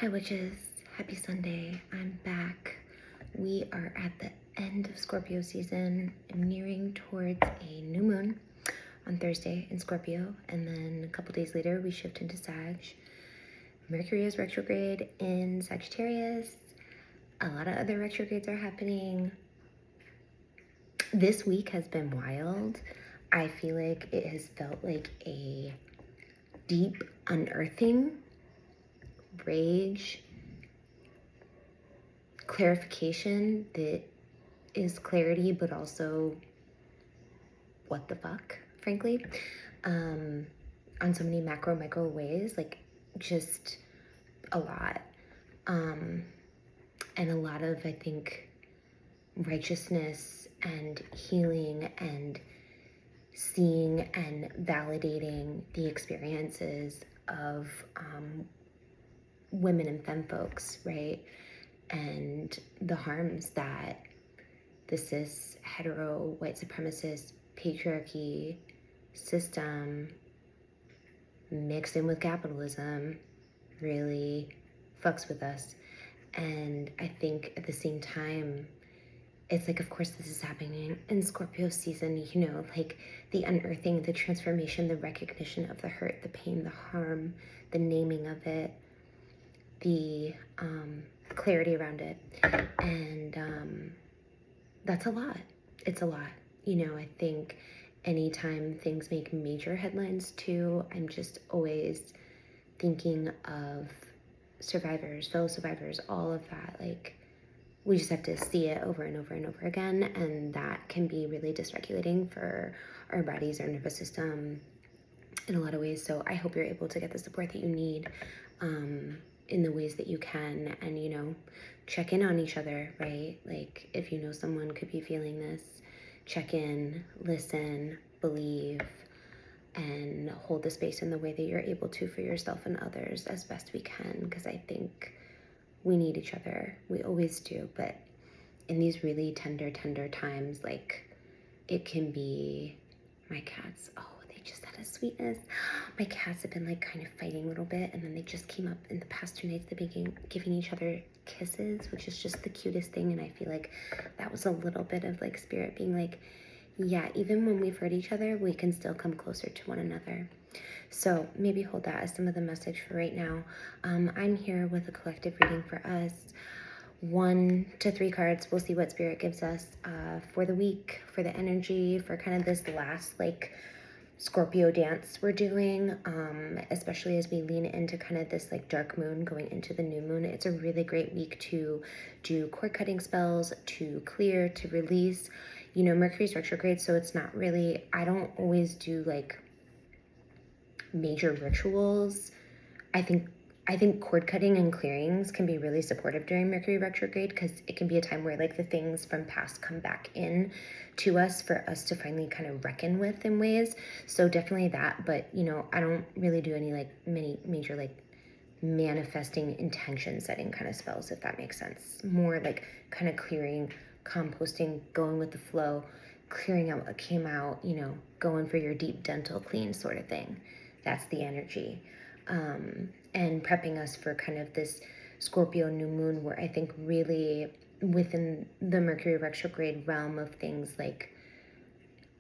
Hi witches, happy Sunday. I'm back. We are at the end of Scorpio season, nearing towards a new moon on Thursday in Scorpio, and then a couple days later we shift into Sag. Mercury is retrograde in Sagittarius. A lot of other retrogrades are happening. This week has been wild. I feel like it has felt like a deep unearthing, rage, clarification that is clarity, but also what the fuck, frankly, on so many macro, micro ways, like just a lot. And a lot of, I think, righteousness and healing and seeing and validating the experiences of women and femme folks, right? And the harms that the cis, hetero, white supremacist, patriarchy system mixed in with capitalism really fucks with us. And I think at the same time, it's like, of course, this is happening in Scorpio season, you know, like the unearthing, the transformation, the recognition of the hurt, the pain, the harm, the naming of it, the clarity around it. And that's a lot. It's a lot. You know, I think anytime things make major headlines too, I'm just always thinking of survivors, fellow survivors, all of that. Like, we just have to see it over and over and over again, and that can be really dysregulating for our bodies, our nervous system, in a lot of ways. So I hope you're able to get the support that you need in the ways that you can, and, you know, check in on each other, right? Like, if you know someone could be feeling this, check in, listen, believe, and hold the space in the way that you're able to for yourself and others as best we can, because I think we need each other. We always do, but in these really tender times, like, it can be, my cats, oh, they just had a sweetness. My cats have been like kind of fighting a little bit, and then they just came up in the past 2 nights. They've been giving each other kisses, which is just the cutest thing. And I feel like that was a little bit of like spirit being like, yeah, even when we've hurt each other, we can still come closer to one another. So maybe hold that as some of the message for right now. I'm here with a collective reading for us. 1 to 3 cards. We'll see what spirit gives us for the week, for the energy, for kind of this last like Scorpio dance we're doing, especially as we lean into kind of this like dark moon going into the new moon. It's a really great week to do cord cutting spells, to clear, to release. You know, Mercury's retrograde, so it's not really, I don't always do like major rituals. I think cord cutting and clearings can be really supportive during Mercury retrograde, because it can be a time where like the things from past come back in to us for us to finally kind of reckon with in ways. So definitely that, but you know, I don't really do any like many major like manifesting intention setting kind of spells, if that makes sense. More like kind of clearing, composting, going with the flow, clearing out what came out, you know, going for your deep dental clean sort of thing. That's the energy. And prepping us for kind of this Scorpio new moon, where I think really within the Mercury retrograde realm of things, like,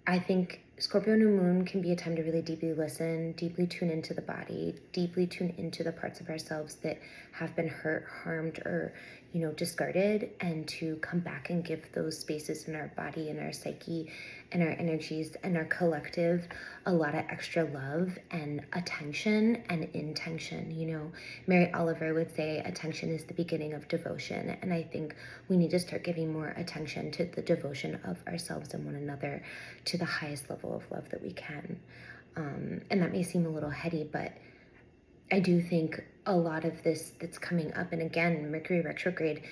I think Scorpio new moon can be a time to really deeply listen, deeply tune into the body, deeply tune into the parts of ourselves that have been hurt, harmed, or, you know, discarded, and to come back and give those spaces in our body and our psyche and our energies and our collective a lot of extra love and attention and intention. You know, Mary Oliver would say attention is the beginning of devotion, and I think we need to start giving more attention to the devotion of ourselves and one another to the highest level of love that we can. And that may seem a little heady, but I do think a lot of this that's coming up, and again, Mercury retrograde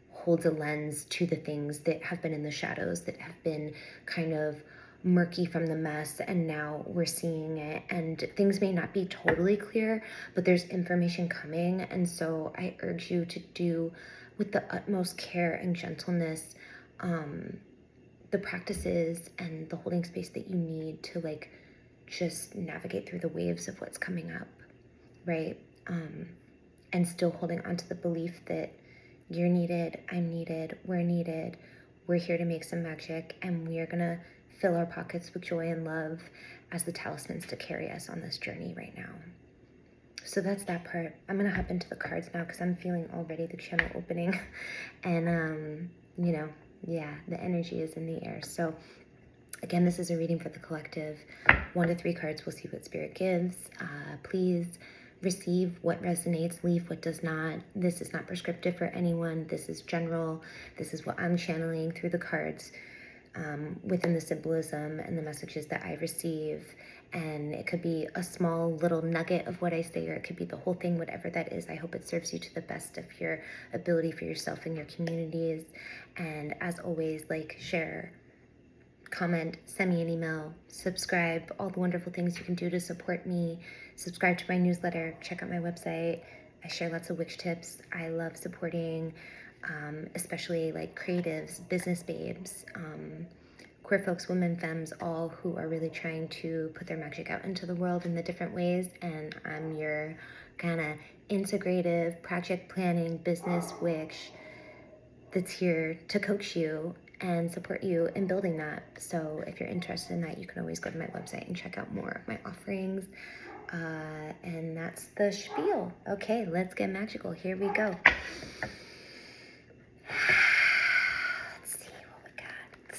holds a lens to the things that have been in the shadows, that have been kind of murky from the mess, and now we're seeing it, and things may not be totally clear, but there's information coming. And so I urge you to do with the utmost care and gentleness the practices and the holding space that you need to like just navigate through the waves of what's coming up, right? and still holding on to the belief that you're needed, I'm needed, we're here to make some magic, and we are gonna fill our pockets with joy and love as the talismans to carry us on this journey right now. So that's that part. I'm gonna hop into the cards now because I'm feeling already the channel opening. And yeah, the energy is in the air. So again, this is a reading for the collective. 1 to 3 cards, we'll see what spirit gives. Please receive what resonates, leave what does not. This is not prescriptive for anyone. This is general. This is what I'm channeling through the cards, within the symbolism and the messages that I receive. And it could be a small little nugget of what I say, or it could be the whole thing, whatever that is. I hope it serves you to the best of your ability for yourself and your communities. And as always, like, share, comment, send me an email, subscribe, all the wonderful things you can do to support me. Subscribe to my newsletter, check out my website. I share lots of witch tips. I love supporting, especially like creatives, business babes, queer folks, women, femmes, all who are really trying to put their magic out into the world in the different ways. And I'm your kind of integrative project planning business witch that's here to coach you and support you in building that. So if you're interested in that, you can always go to my website and check out more of my offerings. And that's the spiel. Okay, let's get magical. Here we go. Let's see what we got.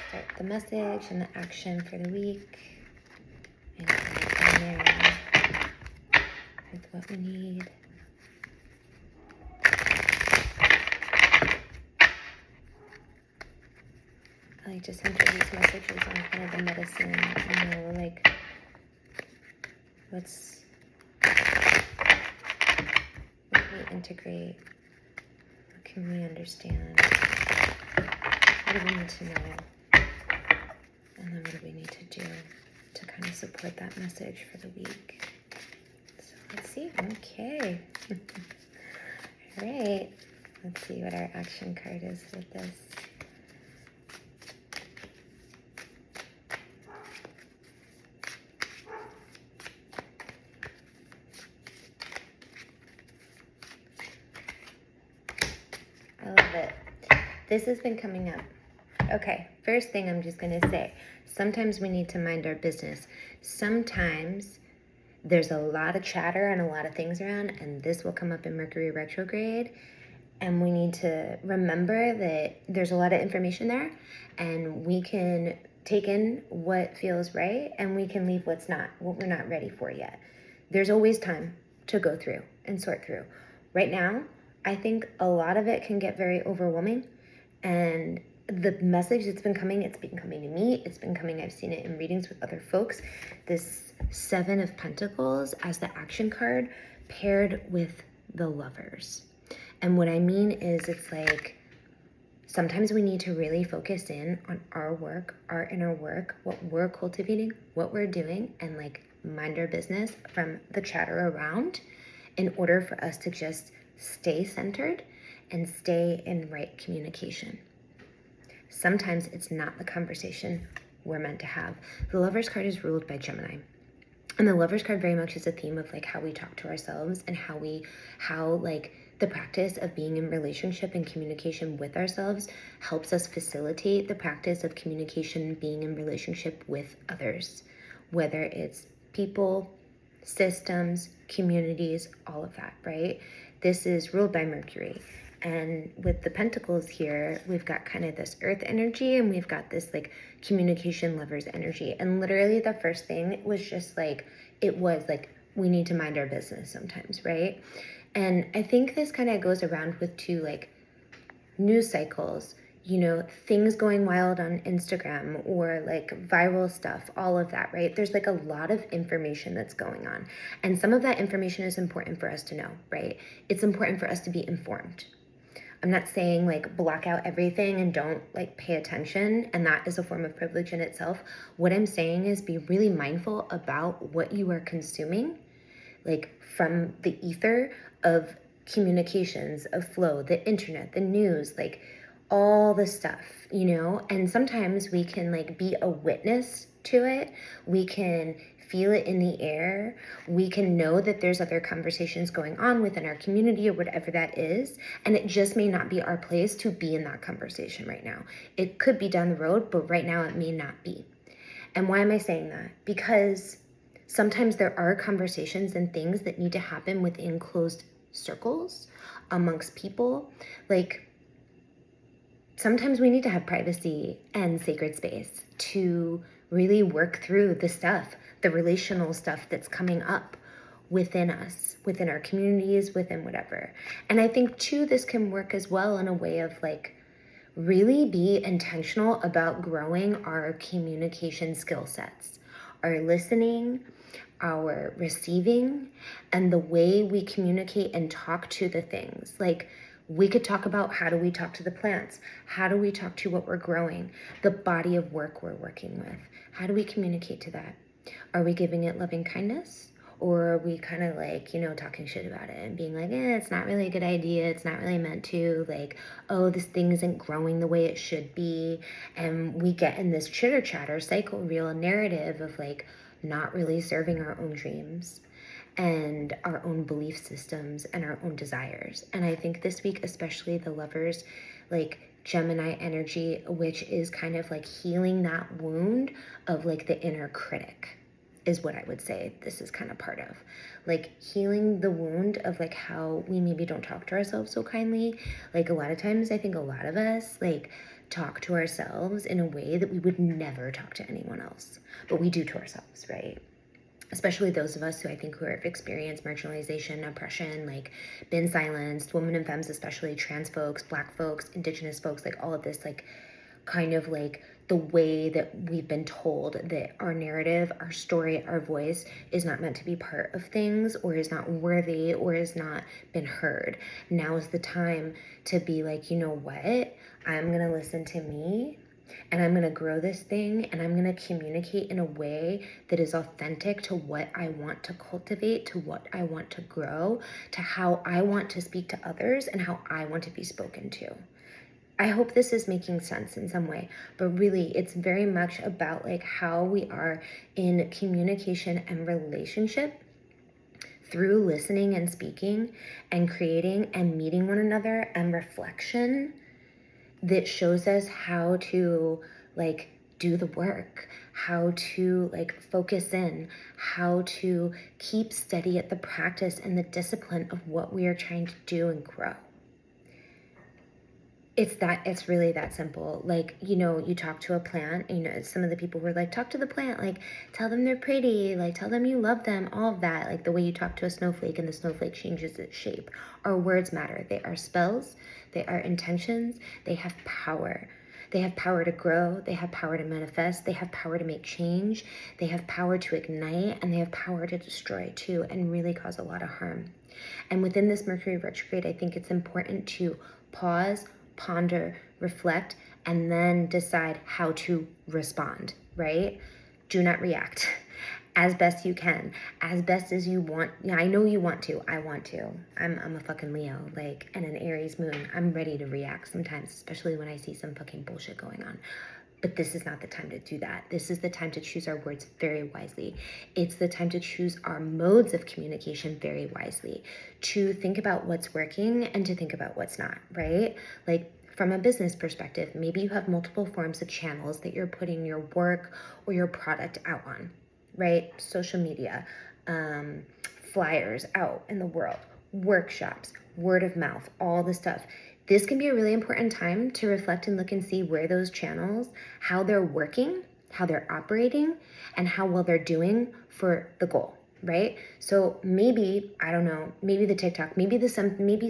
Start the message and the action for the week. And go from there with what we need. I like to center these messages on kind of the medicine, like what can we integrate? What can we understand? What do we need to know? And then what do we need to do to kind of support that message for the week? So let's see. Okay. All right. Let's see what our action card is with this. I love it. This has been coming up. Okay, first thing I'm just going to say, sometimes we need to mind our business. Sometimes there's a lot of chatter and a lot of things around, and this will come up in Mercury retrograde. And we need to remember that there's a lot of information there, and we can take in what feels right, and we can leave what we're not ready for yet. There's always time to go through and sort through. Right now, I think a lot of it can get very overwhelming, and the message that's been coming, it's been coming to me, it's been coming, I've seen it in readings with other folks, this 7 of Pentacles as the action card paired with the Lovers. And what I mean is, it's like sometimes we need to really focus in on our work, our inner work, what we're cultivating, what we're doing, and like mind our business from the chatter around in order for us to just stay centered and stay in right communication. Sometimes it's not the conversation we're meant to have. The Lover's card is ruled by Gemini. And the Lover's card very much is a theme of like how we talk to ourselves and how like the practice of being in relationship and communication with ourselves helps us facilitate the practice of communication, being in relationship with others, whether it's people, systems, communities, all of that, right? This is ruled by Mercury. And with the Pentacles here, we've got kind of this earth energy, and we've got this like communication lovers energy. And literally the first thing was just like, it was like, we need to mind our business sometimes, right? And I think this kind of goes around with two like news cycles, things going wild on Instagram or like viral stuff, all of that, right? There's like a lot of information that's going on. And some of that information is important for us to know, right? It's important for us to be informed. I'm not saying like block out everything and don't like pay attention, and that is a form of privilege in itself. What I'm saying is be really mindful about what you are consuming, like from the ether of communications, of flow, the internet, the news, like all the stuff, and sometimes we can like be a witness to it. We can feel it in the air. We can know that there's other conversations going on within our community or whatever that is. And it just may not be our place to be in that conversation right now. It could be down the road, but right now it may not be. And why am I saying that? Because sometimes there are conversations and things that need to happen within closed circles amongst people. Like, sometimes we need to have privacy and sacred space to really work through the stuff, the relational stuff that's coming up within us, within our communities, within whatever. And I think too, this can work as well in a way of like really be intentional about growing our communication skill sets, our listening, our receiving, and the way we communicate and talk to the things. Like, we could talk about how do we talk to the plants? How do we talk to what we're growing? The body of work we're working with. How do we communicate to that? Are we giving it loving kindness? Or are we kind of like, talking shit about it and being like, it's not really a good idea. It's not really meant to. Like, oh, this thing isn't growing the way it should be. And we get in this chitter chatter cycle reel narrative of like not really serving our own dreams and our own belief systems and our own desires. And I think this week, especially the lovers, like Gemini energy, which is kind of like healing that wound of like the inner critic, is what I would say this is kind of part of. Like healing the wound of like how we maybe don't talk to ourselves so kindly. Like a lot of times I think a lot of us like talk to ourselves in a way that we would never talk to anyone else, but we do to ourselves, right? Especially those of us who I think who have experienced marginalization, oppression, like been silenced, women and femmes, especially trans folks, Black folks, Indigenous folks, like all of this, like kind of like the way that we've been told that our narrative, our story, our voice is not meant to be part of things, or is not worthy, or is not been heard. Now is the time to be like, you know what? I'm gonna listen to me, and I'm gonna grow this thing, and I'm gonna communicate in a way that is authentic to what I want to cultivate, to what I want to grow, to how I want to speak to others, and how I want to be spoken to. I hope this is making sense in some way, but really it's very much about like how we are in communication and relationship through listening and speaking and creating and meeting one another and reflection that shows us how to like do the work, how to like focus in, how to keep steady at the practice and the discipline of what we are trying to do and grow. It's really that simple. Like, you talk to a plant, some of the people who are like, talk to the plant, like tell them they're pretty, like tell them you love them, all of that. Like the way you talk to a snowflake and the snowflake changes its shape. Our words matter. They are spells, they are intentions, they have power. They have power to grow, they have power to manifest, they have power to make change, they have power to ignite, and they have power to destroy too, and really cause a lot of harm. And within this Mercury retrograde, I think it's important to pause, ponder, reflect, and then decide how to respond, right? Do not react. As best you can, as best as you want. Yeah, I know you want to. I want to. I'm a fucking Leo, like, and an Aries moon. I'm ready to react sometimes, especially when I see some fucking bullshit going on. But this is not the time to do that. This is the time to choose our words very wisely. It's the time to choose our modes of communication very wisely, to think about what's working and to think about what's not, right? Like, from a business perspective, maybe you have multiple forms of channels that you're putting your work or your product out on, right? Social media, flyers out in the world, workshops, word of mouth, all the stuff. This can be a really important time to reflect and look and see where those channels, how they're working, how they're operating, and how well they're doing for the goal, right? So maybe, I don't know, maybe the TikTok, maybe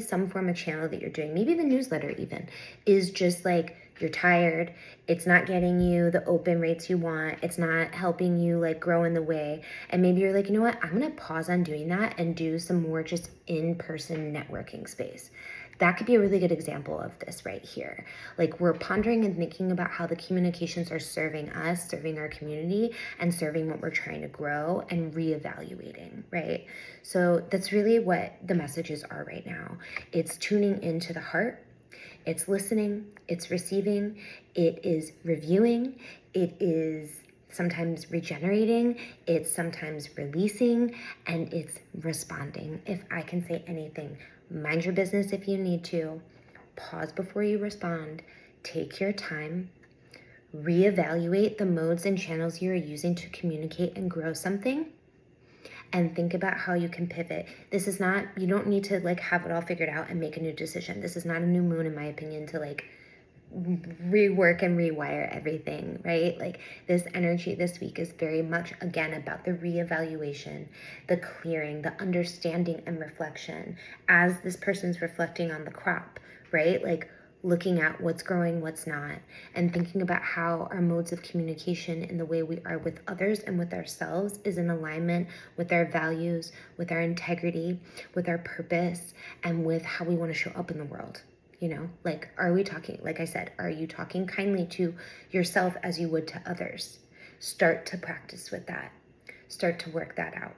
some form of channel that you're doing, maybe the newsletter even, is just like, you're tired, it's not getting you the open rates you want, it's not helping you like grow in the way, and maybe you're like, you know what, I'm gonna pause on doing that and do some more just in-person networking space. That could be a really good example of this right here. Like, we're pondering and thinking about how the communications are serving us, serving our community, and serving what we're trying to grow, and reevaluating, right? So that's really what the messages are right now. It's tuning into the heart, it's listening, it's receiving, it is reviewing, it is sometimes regenerating, it's sometimes releasing, and it's responding. If I can say anything, mind your business if you need to. Pause before you respond. Take your time. Reevaluate the modes and channels you are using to communicate and grow something. And think about how you can pivot. This is not, you don't need to like have it all figured out and make a new decision. This is not a new moon, in my opinion, to like rework and rewire everything, right? Like this energy this week is very much again about the reevaluation, the clearing, the understanding and reflection as this person's reflecting on the crop, right? Like looking at what's growing, what's not, and thinking about how our modes of communication and the way we are with others and with ourselves is in alignment with our values, with our integrity, with our purpose, and with how we want to show up in the world. You know, like, are we talking, like I said, are you talking kindly to yourself as you would to others? Start to practice with that. Start to work that out.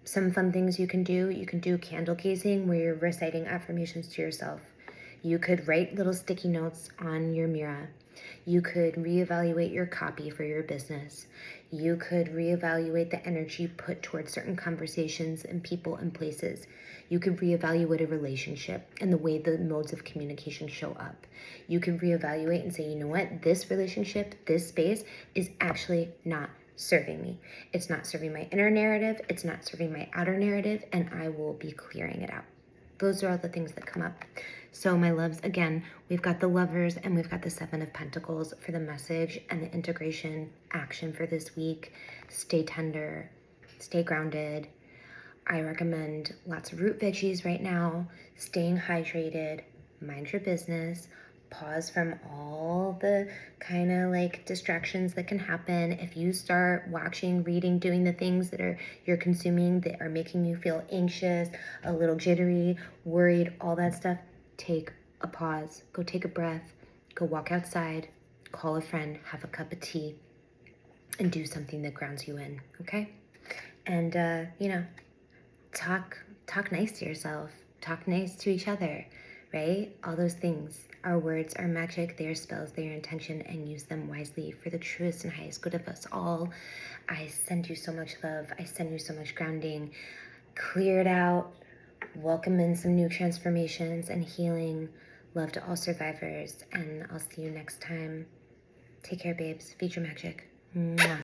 Some fun things you can do candle gazing where you're reciting affirmations to yourself. You could write little sticky notes on your mirror. You could reevaluate your copy for your business. You could reevaluate the energy put towards certain conversations and people and places. You could reevaluate a relationship and the way the modes of communication show up. You can reevaluate and say, you know what, this relationship, this space is actually not serving me. It's not serving my inner narrative. It's not serving my outer narrative, and I will be clearing it out. Those are all the things that come up. So my loves, again, we've got the Lovers and we've got the Seven of Pentacles for the message and the integration action for this week. Stay tender, stay grounded. I recommend lots of root veggies right now, staying hydrated, mind your business, pause from all the kind of like distractions that can happen. If you start watching, reading, doing the things that you're consuming that are making you feel anxious, a little jittery, worried, all that stuff, take a pause, go take a breath, go walk outside, call a friend, have a cup of tea, and do something that grounds you in, okay? And, talk nice to yourself, talk nice to each other, right? All those things. Our words are magic, they are spells, they are intention, and use them wisely for the truest and highest good of us all. I send you so much love. I send you so much grounding. Clear it out. Welcome in some new transformations and healing. Love to all survivors, and I'll see you next time. Take care, babes. Feed your magic. Mwah.